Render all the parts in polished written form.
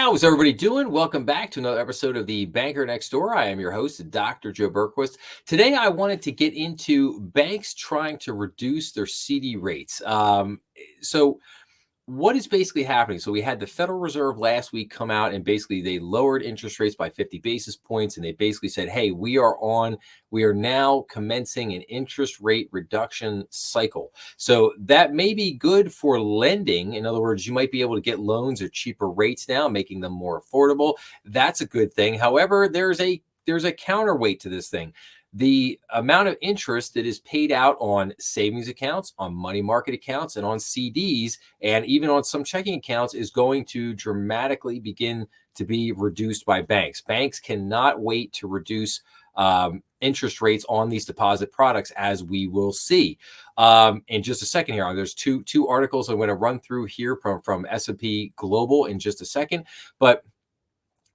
How's everybody doing? Welcome back to another episode of the Banker Next Door. I am your host, Dr. Joe Berquist. Today, I wanted to get into banks trying to reduce their CD rates. So, what is basically happening? So we had the Federal Reserve last week come out and basically they lowered interest rates by 50 basis points. And they basically said, hey, we are now commencing an interest rate reduction cycle. So that may be good for lending. In other words, you might be able to get loans at cheaper rates now, making them more affordable. That's a good thing. However, there's a counterweight to this thing. The amount of interest that is paid out on savings accounts, on money market accounts, and on CDs, and even on some checking accounts is going to dramatically begin to be reduced by banks. Banks cannot wait to reduce interest rates on these deposit products, as we will see. In just a second here, there's two articles I'm going to run through here from S&P Global in just a second. But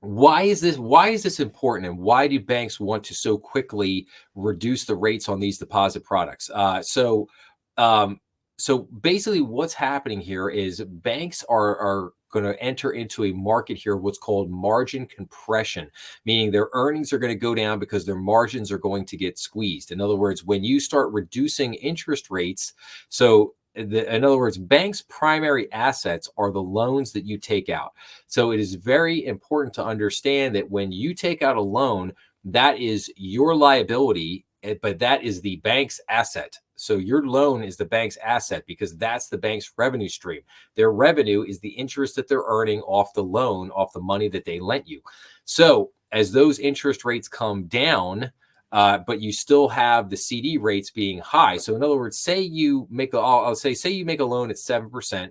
why is this important, and why do banks want to so quickly reduce the rates on these deposit products? So basically what's happening here is banks are going to enter into a market here, what's called margin compression, meaning their earnings are going to go down because their margins are going to get squeezed. In other words, when you start reducing interest rates, in other words, banks' primary assets are the loans that you take out. So it is very important to understand that when you take out a loan, that is your liability, but that is the bank's asset. So your loan is the bank's asset because that's the bank's revenue stream. Their revenue is the interest that they're earning off the loan, off the money that they lent you. So as those interest rates come down, but you still have the CD rates being high. So in other words, say you make a loan at 7%,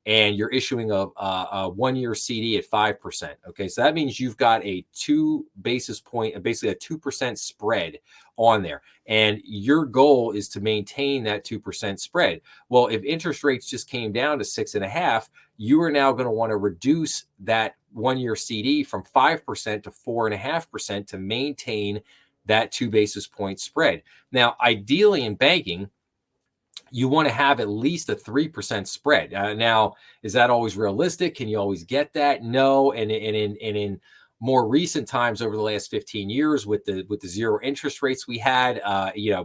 and you're issuing a 1-year CD at 5%. Okay, so that means you've got a 2 basis point, basically a 2% spread on there, and your goal is to maintain that 2% spread. Well, if interest rates just came down to 6.5%, you are now going to want to reduce that 1-year CD from 5% to 4.5% to maintain that 2 basis point spread. Now, ideally in banking, you want to have at least a 3% spread. Now, is that always realistic? Can you always get that? No. And in more recent times, over the last 15 years, with the zero interest rates we had,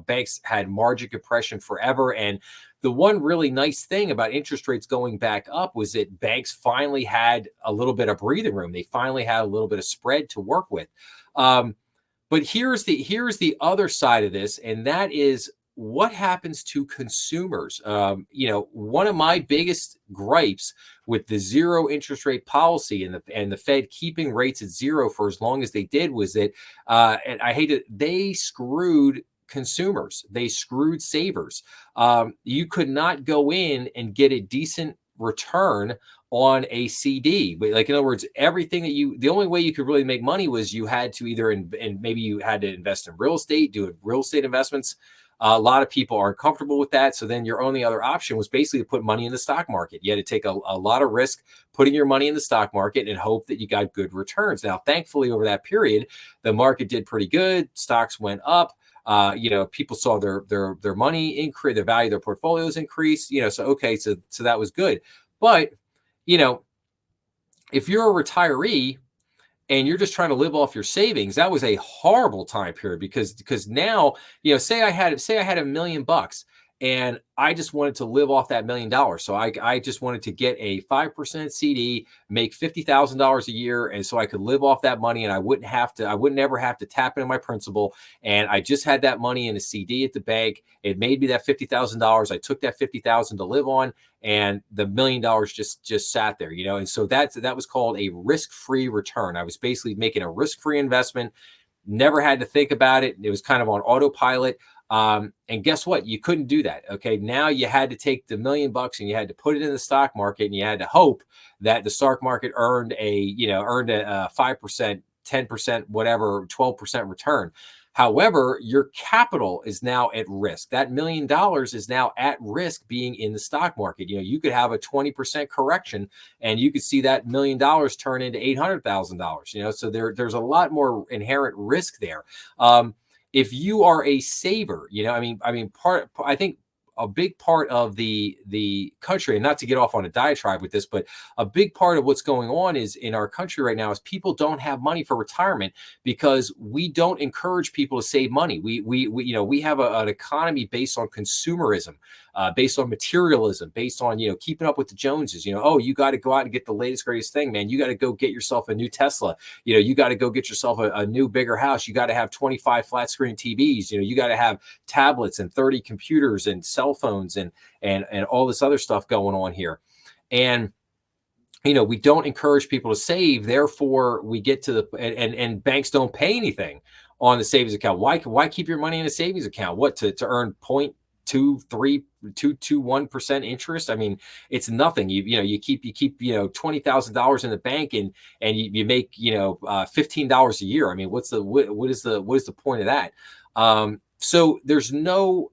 banks had margin compression forever. And the one really nice thing about interest rates going back up was that banks finally had a little bit of breathing room. They finally had a little bit of spread to work with. But here's the other side of this, and that is what happens to consumers. One of my biggest gripes with the zero interest rate policy and the Fed keeping rates at zero for as long as they did was that, and I hate it, they screwed consumers. They screwed savers. You could not go in and get a decent return on a CD. Like, in other words, the only way you could really make money was you had to either, and maybe you had to invest in real estate, do real estate investments. A lot of people aren't comfortable with that. So then your only other option was basically to put money in the stock market. You had to take a lot of risk putting your money in the stock market and hope that you got good returns. Now, thankfully, over that period, the market did pretty good. Stocks went up. People saw their money increase, the value of their portfolios increase. So that was good. But if you're a retiree and you're just trying to live off your savings, that was a horrible time period because now, say I had $1 million and I just wanted to live off that $1 million. So I just wanted to get a 5% CD, make $50,000 a year. And so I could live off that money and I wouldn't ever have to tap into my principal. And I just had that money in a CD at the bank. It made me that $50,000. I took that $50,000 to live on, and the $1 million just sat there, And so that was called a risk-free return. I was basically making a risk-free investment, never had to think about it. It was kind of on autopilot. And guess what? You couldn't do that. Okay. Now you had to take the $1 million and you had to put it in the stock market, and you had to hope that the stock market earned a 5%, 10%, whatever, 12% return. However, your capital is now at risk. That $1 million is now at risk being in the stock market. You could have a 20% correction and you could see that $1 million turn into $800,000. So there's a lot more inherent risk there. If you are a saver, I think a big part of the country, and not to get off on a diatribe with this, but a big part of what's going on is in our country right now is people don't have money for retirement because we don't encourage people to save money. We have an economy based on consumerism, based on materialism, based on keeping up with the Joneses. Oh, you got to go out and get the latest greatest thing, man. You got to go get yourself a new Tesla. You got to go get yourself a new bigger house. You got to have 25 flat screen TVs. You got to have tablets and 30 computers and cell phones and all this other stuff going on here. And we don't encourage people to save. Therefore, we get to the and banks don't pay anything on the savings account. Why keep your money in a savings account? What to earn 0.231% interest? I mean, it's nothing. You keep $20,000 in the bank and you make $15 a year. I mean, what is the point of that? So there's no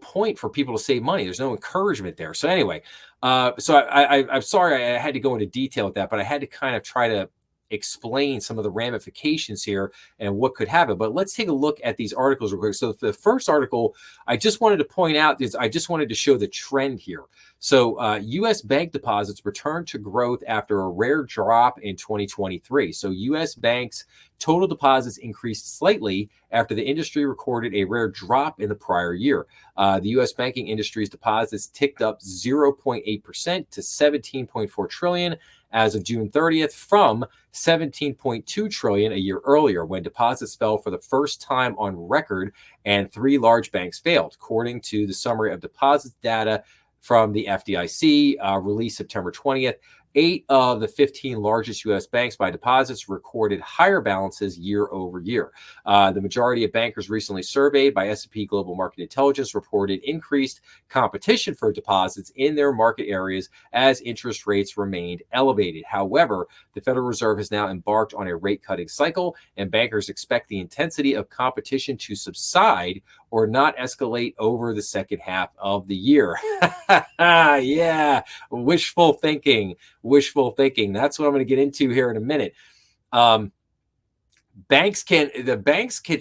point for people to save money. There's no encouragement there. So anyway, so I'm sorry I had to go into detail with that, but I had to kind of try to explain some of the ramifications here and what could happen. But let's take a look at these articles real quick. So the first article I just wanted to point out is I just wanted to show the trend here. So U.S. bank deposits returned to growth after a rare drop in 2023. So U.S. banks total deposits increased slightly after the industry recorded a rare drop in the prior year. The U.S. banking industry's deposits ticked up 0.8% to $17.4 trillion as of June 30th from $17.2 trillion a year earlier, when deposits fell for the first time on record and three large banks failed, according to the summary of deposits data from the FDIC released September 20th. 8 of the 15 largest U.S. banks by deposits recorded higher balances year over year. The majority of bankers recently surveyed by S&P Global Market Intelligence reported increased competition for deposits in their market areas as interest rates remained elevated. However, the Federal Reserve has now embarked on a rate-cutting cycle, and bankers expect the intensity of competition to subside or not escalate over the second half of the year. Yeah, wishful thinking. That's what I'm going to get into here in a minute. Banks can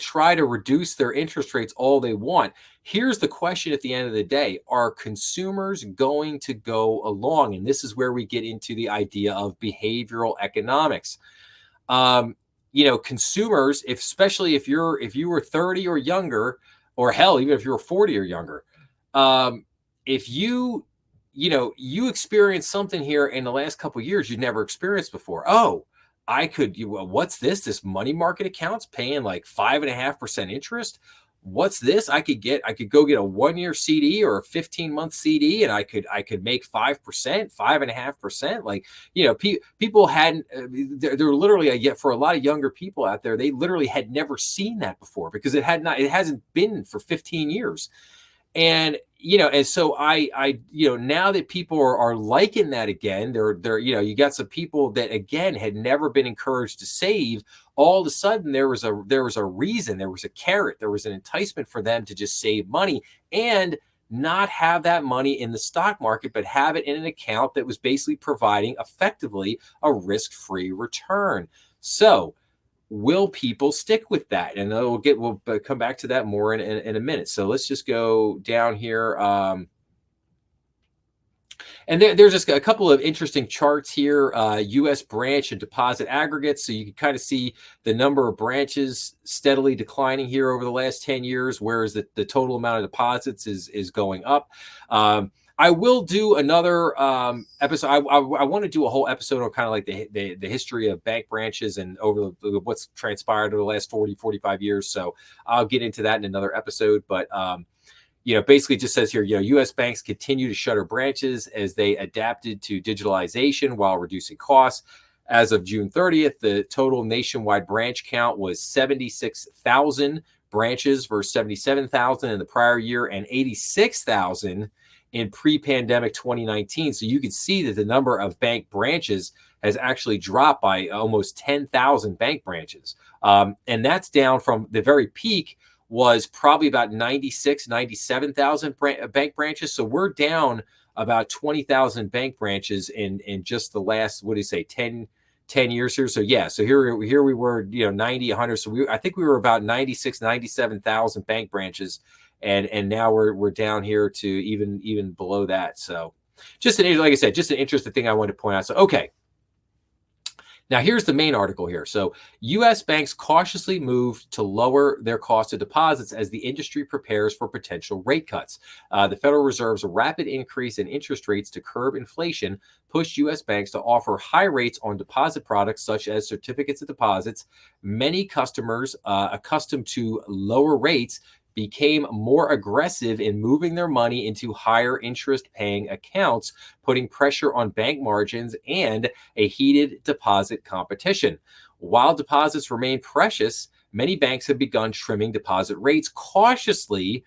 try to reduce their interest rates all they want. Here's the question at the end of the day: are consumers going to go along? And this is where we get into the idea of behavioral economics. Consumers, especially if you were 30 or younger, or hell, even if you were 40 or younger, if you experienced something here in the last couple of years you'd never experienced before. Oh, what's this? This money market account's paying like 5.5% interest. What's this? I could go get a 1-year CD or a 15-month CD, and I could make 5%, 5.5%. Like, people hadn't. They're literally, yet for a lot of younger people out there, they literally had never seen that before because it hasn't been for 15 years. And so I now that people are liking that again, they're you got some people that again had never been encouraged to save. All of a sudden there was a reason, there was a carrot, there was an enticement for them to just save money and not have that money in the stock market, but have it in an account that was basically providing effectively a risk-free return. So will people stick with that? And we'll come back to that more in a minute. So let's just go down here. And there's just a couple of interesting charts here, U.S. branch and deposit aggregates. So you can kind of see the number of branches steadily declining here over the last 10 years, whereas the total amount of deposits is going up. I will do another episode. I want to do a whole episode on kind of like the history of bank branches and over what's transpired over the last 45 years. So I'll get into that in another episode. But, basically just says here, U.S. banks continue to shutter branches as they adapted to digitalization while reducing costs. As of June 30th, the total nationwide branch count was 76,000 branches versus 77,000 in the prior year and 86,000 in pre-pandemic 2019. So you can see that the number of bank branches has actually dropped by almost 10,000 bank branches. And that's down from the very peak was probably about 97,000 bank branches. So we're down about 20,000 bank branches in just the last, 10 10 years here. So yeah, so here we were, 90, 100. So I think we were about 96, 97,000 bank branches. And now we're down here to even below that. So just like I said, just an interesting thing I wanted to point out. So, okay. Now, here's the main article here. So, U.S. banks cautiously moved to lower their cost of deposits as the industry prepares for potential rate cuts. The Federal Reserve's rapid increase in interest rates to curb inflation pushed U.S. banks to offer high rates on deposit products such as certificates of deposits. Many customers accustomed to lower rates became more aggressive in moving their money into higher interest paying accounts, putting pressure on bank margins and a heated deposit competition. While deposits remain precious, many banks have begun trimming deposit rates cautiously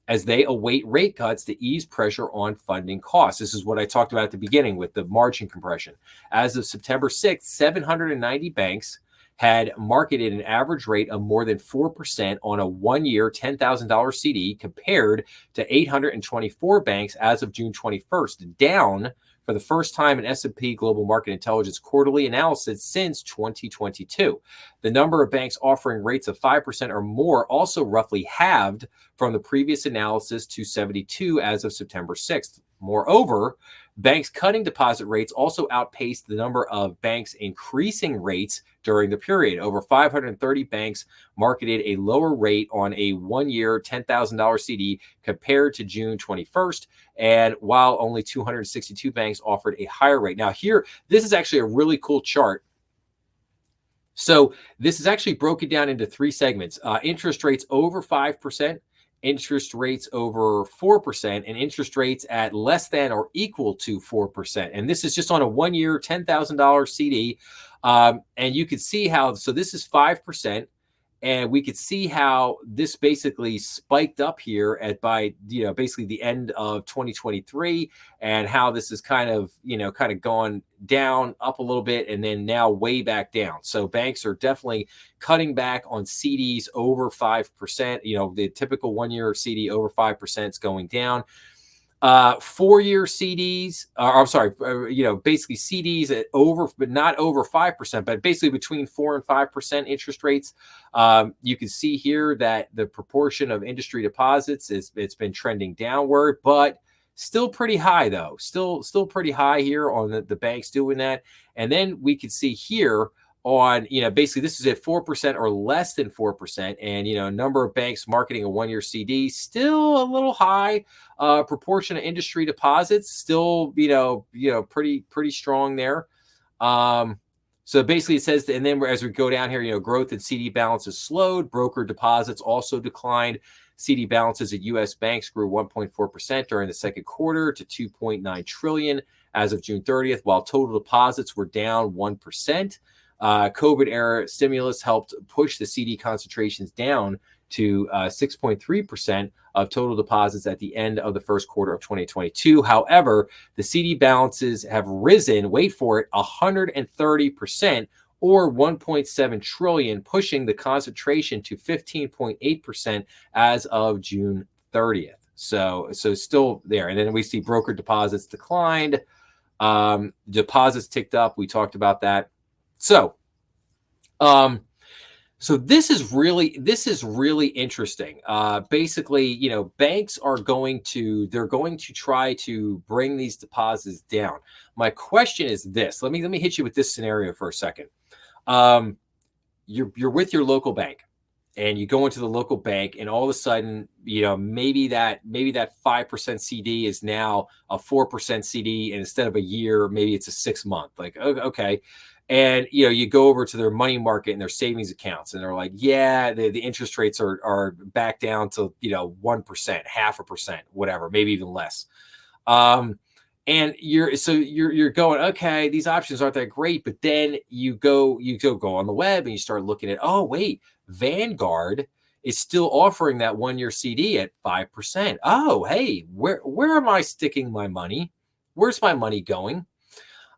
as they await rate cuts to ease pressure on funding costs. This is what I talked about at the beginning with the margin compression. As of September 6th, 790 banks had marketed an average rate of more than 4% on a one-year $10,000 CD compared to 824 banks as of June 21st, down for the first time in S&P Global Market Intelligence quarterly analysis since 2022. The number of banks offering rates of 5% or more also roughly halved from the previous analysis to 72 as of September 6th. Moreover, banks cutting deposit rates also outpaced the number of banks increasing rates during the period. Over 530 banks marketed a lower rate on a one-year $10,000 CD compared to June 21st, and while only 262 banks offered a higher rate. Now here, this is actually a really cool chart. So this is actually broken down into three segments. Interest rates over 5%, interest rates over 4%, and interest rates at less than or equal to 4%. And this is just on a one-year $10,000 CD. And you can see how, so this is 5%. And we could see how this basically spiked up here at by, basically the end of 2023, and how this is kind of gone down up a little bit and then now way back down. So banks are definitely cutting back on CDs over 5%. The typical one-year CD over 5% is going down. 4-year CDs, I'm sorry, basically CDs at over, but not over 5%, but basically between 4 and 5% interest rates. You can see here that the proportion of industry deposits it's been trending downward, but still pretty high though. Still pretty high here on the banks doing that. And then we can see here on, basically this is at 4% or less than 4%. And, number of banks marketing a one-year CD, still a little high. Proportion of industry deposits, still, pretty strong there. So basically it says, and then as we go down here, growth in CD balances slowed. Broker deposits also declined. CD balances at U.S. banks grew 1.4% during the second quarter to $2.9 trillion as of June 30th, while total deposits were down 1%. COVID-era stimulus helped push the CD concentrations down to 6.3% of total deposits at the end of the first quarter of 2022. However, the CD balances have risen, wait for it, 130%, or 1.7 trillion, pushing the concentration to 15.8% as of June 30th. So still there. And then we see broker deposits declined. Deposits ticked up. We talked about that. So this is really interesting. Basically, banks are going to try to bring these deposits down. My question is this. Let me hit you with this scenario for a second. You're with your local bank, and you go into the local bank, and all of a sudden, maybe that 5% CD is now a 4% CD, and instead of a year, maybe it's a 6-month. Like, okay. And, you go over to their money market and their savings accounts, and they're like, yeah, the interest rates are back down to, 1%, 0.5%, whatever, maybe even less. And you're going, okay, these options aren't that great. But then you go on the web and you start looking at, oh, wait, Vanguard is still offering that one-year CD at 5%. Oh, hey, where am I sticking my money? Where's my money going?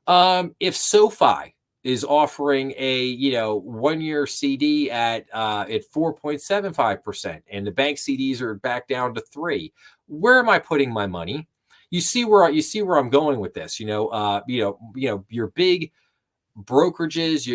If SoFi is offering a one-year CD at 4.75%, and the bank CDs are back down to 3%, where am I putting my money? You see where I'm going with this. Your big brokerages,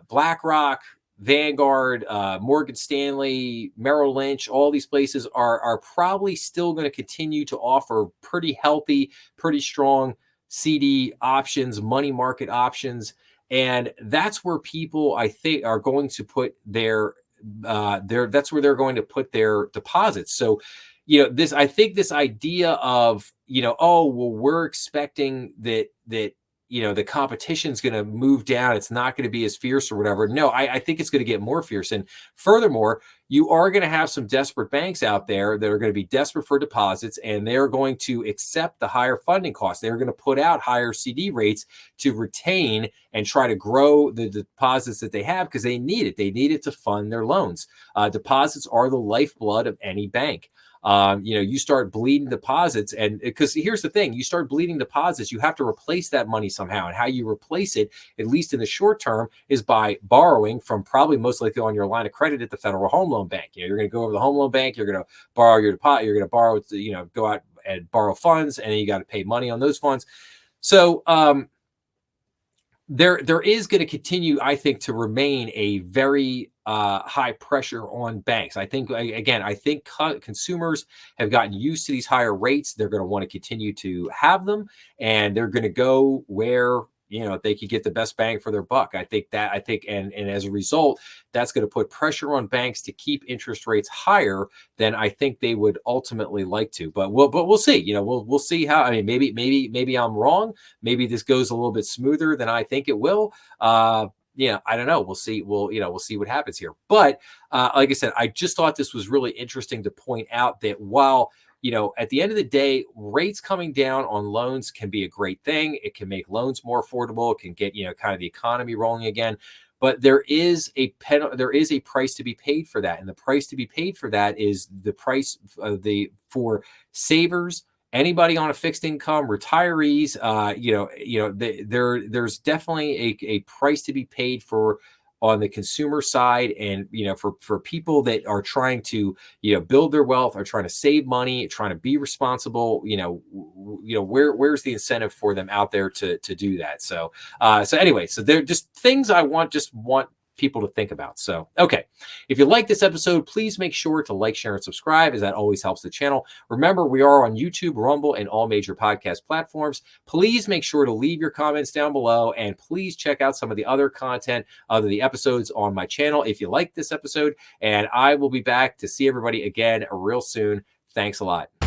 BlackRock, Vanguard, Morgan Stanley, Merrill Lynch, all these places are probably still going to continue to offer pretty healthy, pretty strong CD options, money market options, and that's where people, I think, are going to put their that's where they're going to put their deposits. So, this, I think, this idea of, oh, well, we're expecting that the competition's going to move down. It's not going to be as fierce or whatever. No, I think it's going to get more fierce. And furthermore, you are going to have some desperate banks out there that are going to be desperate for deposits, and they're going to accept the higher funding costs. They're going to put out higher CD rates to retain and try to grow the deposits that they have, because they need it. They need it to fund their loans. Deposits are the lifeblood of any bank. You start bleeding deposits, and because here's the thing, you start bleeding deposits, you have to replace that money somehow. And how you replace it, at least in the short term, is by borrowing from, probably most likely on your line of credit at the Federal Home Loan Bank. You're going to go over to the Home Loan Bank, you're going to borrow your deposit, you're going to borrow, go out and borrow funds, and then you got to pay money on those funds. So, there is going to continue, I think, to remain a very high pressure on banks. I think, again, consumers have gotten used to these higher rates. They're going to want to continue to have them, and they're going to go where they could get the best bang for their buck. And as a result, that's going to put pressure on banks to keep interest rates higher than I think they would ultimately like to. But we'll see. We'll see how. I mean, maybe I'm wrong. Maybe this goes a little bit smoother than I think it will. I don't know. We'll see. We'll see what happens here. But like I said, I just thought this was really interesting to point out that while at the end of the day, rates coming down on loans can be a great thing. It can make loans more affordable. It can get, kind of the economy rolling again. But there is a price to be paid for that. And the price to be paid for that is the price for savers, anybody on a fixed income, retirees. There's definitely a price to be paid for on the consumer side, and for people that are trying to build their wealth, are trying to save money, trying to be responsible. Where's the incentive for them out there to do that? So anyway, so they're just things I want people to think about. So, okay. If you like this episode, please make sure to like, share, and subscribe, as that always helps the channel. Remember, we are on YouTube, Rumble, and all major podcast platforms. Please make sure to leave your comments down below, and please check out some of the other content of the episodes on my channel if you like this episode. And I will be back to see everybody again real soon. Thanks a lot.